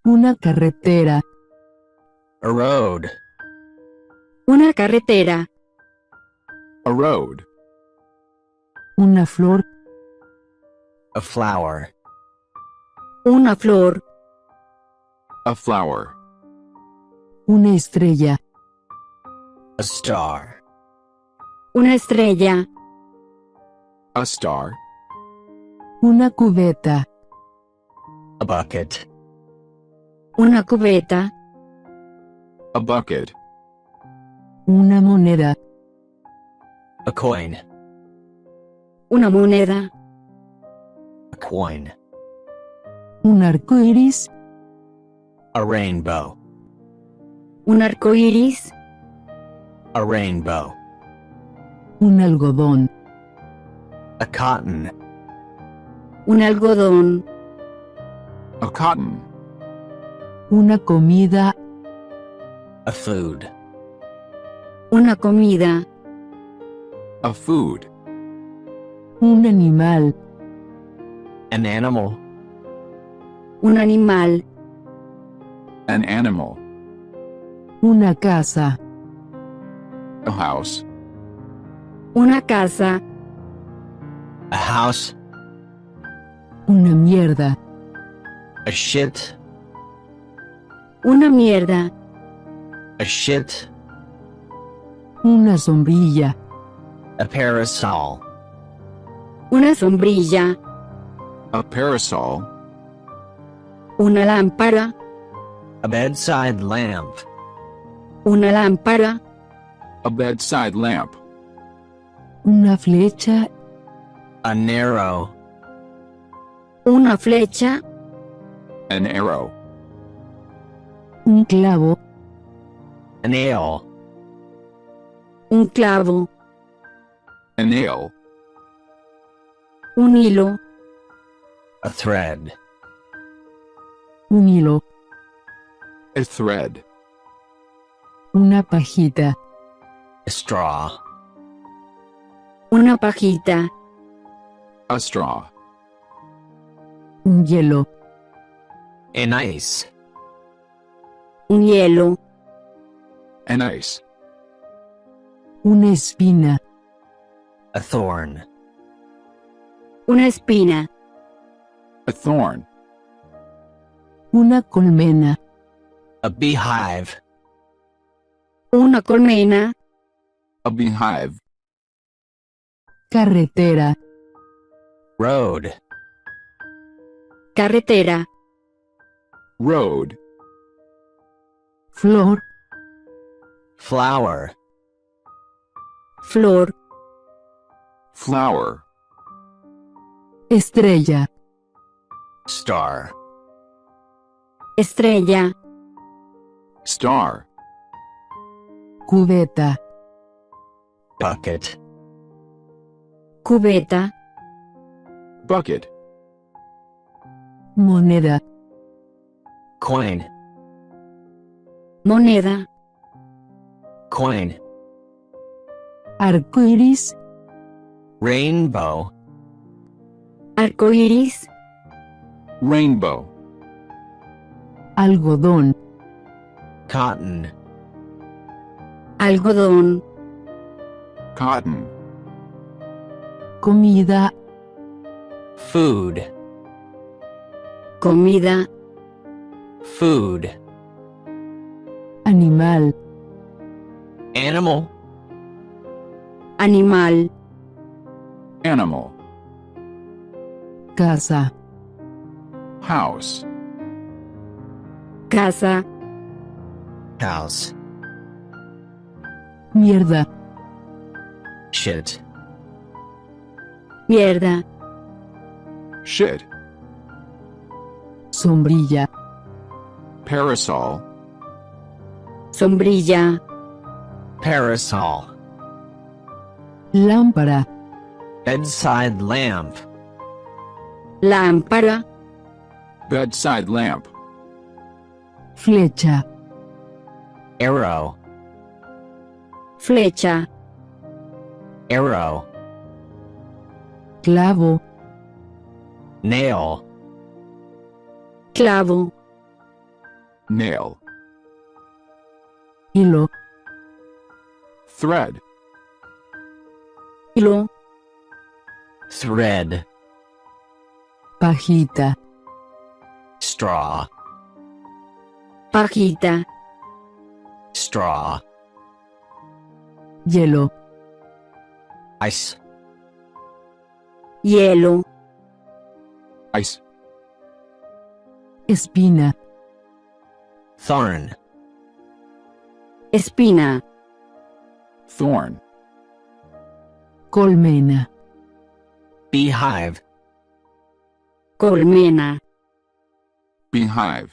Una carretera. A road. Una carretera. A road. Una flor. A flower. Una flor. A flower. Una estrella. A star. Una estrella. A star. Una cubeta. A bucket. Una cubeta. A bucket. Una moneda. A coin. Una moneda. A coin. Un arco iris. A rainbow. Un arco iris. A rainbow. Un algodón. A cotton. Un algodón. A cotton. Una comida. A food. Una comida. A food. Un animal. An animal. Un animal. An animal. Una casa. A house. Una casa. A house. Una mierda. A shit. Una mierda. A shit. Una sombrilla. A parasol. Una sombrilla. A parasol. Una lámpara. A bedside lamp. Una lámpara. A bedside lamp. Una flecha. An arrow. Una flecha. An arrow. Un clavo. A nail. Un clavo. A nail. Un hilo. A thread. Un hilo. A thread. Una pajita. A straw. Una pajita. A straw. Un hielo. An ice. Un hielo. An ice. Una espina. A thorn. Una espina. A thorn. Una colmena. A beehive. Una colmena. A beehive. Carretera. Road. Carretera. Road. Flor. Flower. Flor. Flower. Estrella. Star. Estrella. Star. Cubeta. Bucket. Cubeta. Bucket. Moneda. Coin. Moneda. Coin. Arco iris. Rainbow. Arco iris. Rainbow. Algodón. Cotton. Algodón. Cotton. Comida. Food. Comida. Food. Animal. Animal. Animal. Animal. Casa. House. Casa. House. Mierda. Shit. Mierda. Shit. Sombrilla. Parasol. Sombrilla. Parasol. Lámpara. Bedside lamp. Lámpara. Bedside lamp. Flecha. Arrow. Flecha. Arrow. Clavo. Nail. Clavo. nail, hilo, thread, hilo, thread, pajita, straw, pajita, straw, hielo, ice, hielo, ice, espina, thorn, espina, thorn, colmena, beehive, colmena, beehive,